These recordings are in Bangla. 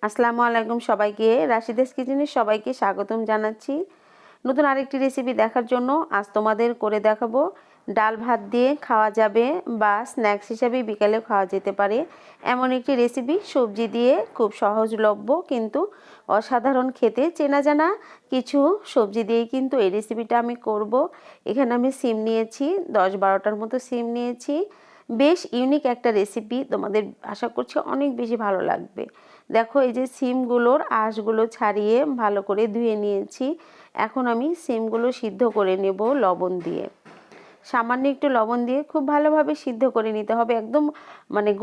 আসসালামু আলাইকুম সবাইকে। রাশিদাস কিচেনে সবাইকে স্বাগতম জানাচ্ছি নতুন আরেকটি রেসিপি দেখার জন্য। আজ তোমাদের করে দেখাবো ডাল ভাত দিয়ে খাওয়া যাবে বা স্ন্যাক্স হিসাবে বিকালে খাওয়া যেতে পারে এমন একটি রেসিপি। সবজি দিয়ে খুব সহজলভ্য কিন্তু অসাধারণ খেতে। চেনা জানা কিছু সবজি দিয়েই কিন্তু এই রেসিপিটা আমি করব। এখানে আমি সিম নিয়েছি, 10-12টার মতো সিম নিয়েছি। বেশ ইউনিক একটা রেসিপি, তোমাদের আশা করছি অনেক বেশি ভালো লাগবে। দেখো, এই যে সিমগুলোর আঁশগুলো ছাড়িয়ে ভালো করে ধুয়ে নিয়েছি। এখন আমি সিমগুলো সিদ্ধ করে নেব লবণ দিয়ে। সামান্য একটু লবণ দিয়ে খুব ভালোভাবে সিদ্ধ করে নিতে হবে। একদম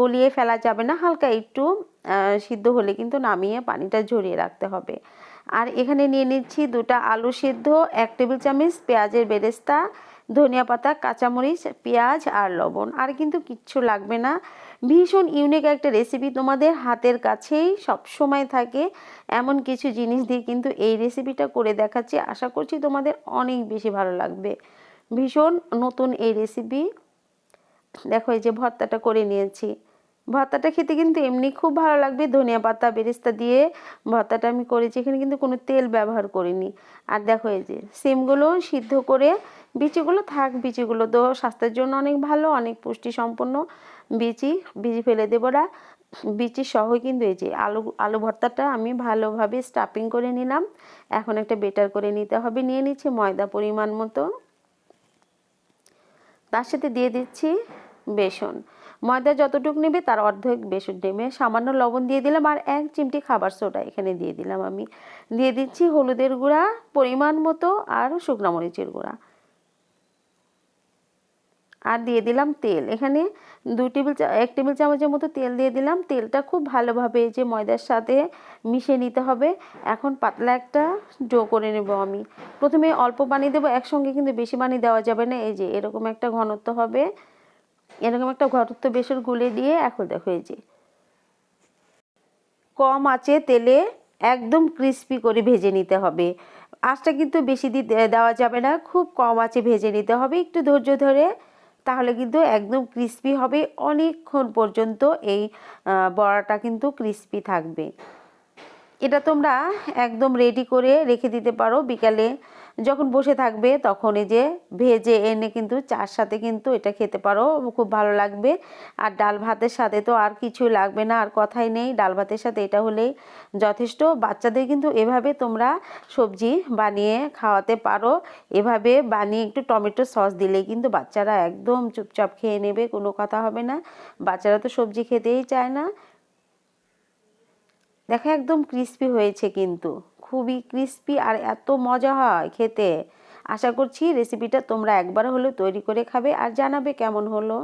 গলিয়ে ফেলা যাবে না, হালকা একটু সিদ্ধ হলে কিন্তু নামিয়ে পানিটা ঝরিয়ে রাখতে হবে। আর এখানে নিয়ে নিচ্ছি 2টা আলু সিদ্ধ, 1 টেবিল চামচ পেঁয়াজের বেরেস্তা, ধনিয়া পাতা, কাঁচামরিচ, পেঁয়াজ আর লবণ। আর কিন্তু কিচ্ছু লাগবে না। ভীষণ ইউনিক একটা রেসিপি, তোমাদের হাতের কাছেই সব সময় থাকে এমন কিছু জিনিস দিয়ে কিন্তু এই রেসিপিটা করে দেখাচ্ছি। আশা করছি তোমাদের অনেক বেশি ভালো লাগবে। ভীষণ নতুন এই রেসিপি। দেখো, এই যে ভর্তাটা করে নিয়েছি। ভর্তাটা খেতে কিন্তু এমনি খুব ভালো লাগবে। ধনিয়া পাতা বেরেস্তা দিয়ে ভর্তাটা আমি করেছি, এখানে কিন্তু কোনো তেল ব্যবহার করিনি। আর দেখো, এই যে সিমগুলো সিদ্ধ করে বিচিগুলো থাক, বিচিগুলো তো স্বাস্থ্যের জন্য অনেক ভালো, অনেক পুষ্টি সম্পন্ন। বিচি ফেলে দেবো না, বিচি সহই কিন্তু এই যে আলু ভর্তাটা আমি ভালোভাবে স্টাফিং করে নিলাম। এখন একটা বেটার করে নিতে হবে। নিয়ে নিচ্ছি ময়দা পরিমাণ মতো, তার সাথে দিয়ে দিচ্ছি বেসন। ময়দা যতটুকু নেবে তার অর্ধেক বেসন নেবে। সামান্য লবণ দিয়ে দিলাম আর 1 চিমটি খাবার সোডা এখানে দিয়ে দিলাম। আমি দিয়ে দিচ্ছি হলুদের গুঁড়া পরিমাণ মতো আর শুকনো মরিচের গুঁড়া, আর দিয়ে দিলাম তেল। এখানে 1 টেবিল চামচের মতো তেল দিয়ে দিলাম। তেলটা খুব ভালোভাবে যে ময়দার সাথে মিশিয়ে নিতে হবে। এখন পাতলা একটা ডো করে নেব আমি। প্রথমে অল্প পানি দেবো, একসঙ্গে কিন্তু বেশি পানি দেওয়া যাবে না। এই যে এরকম একটা ঘনত্ব হবে, এরকম একটা ঘনত্ব বেসন গুলে দিয়ে এখন দেখো, এই যে কম আঁচে তেলে একদম ক্রিস্পি করে ভেজে নিতে হবে। আঁচটা কিন্তু বেশি দেওয়া যাবে না, খুব কম আঁচে ভেজে নিতে হবে একটু ধৈর্য ধরে। তাহলে কিন্তু একদম ক্রিস্পি হবে, অনেকক্ষণ পর্যন্ত এই বড়াটা কিন্তু ক্রিস্পি থাকবে। এটা তোমরা একদম রেডি করে রেখে দিতে পারো। বিকালে যখন বসে থাকবে তখন এই যে ভেজে এনে কিন্তু চার সাথে কিন্তু এটা খেতে পারো, খুব ভালো লাগবে। আর ডাল ভাতের সাথে তো আর কিছু লাগবে না, আর কথাই নেই। ডাল ভাতের সাথে এটা হলেই যথেষ্ট। বাচ্চাদের কিন্তু এভাবে তোমরা সবজি বানিয়ে খাওয়াতে পারো। এভাবে বানিয়ে একটু টমেটো সস দিলেই কিন্তু বাচ্চারা একদম চুপচাপ খেয়ে নেবে, কোনো কথা হবে না। বাচ্চারা তো সবজি খেতেই চায় না। দেখো, একদম ক্রিস্পি হয়েছে, কিন্তু খুবই ক্রিস্পি আর এত মজা হয় খেতে। আশা করছি রেসিপিটা তোমরা একবার হলেও তৈরি করে খাবে আর জানাবে কেমন হলো।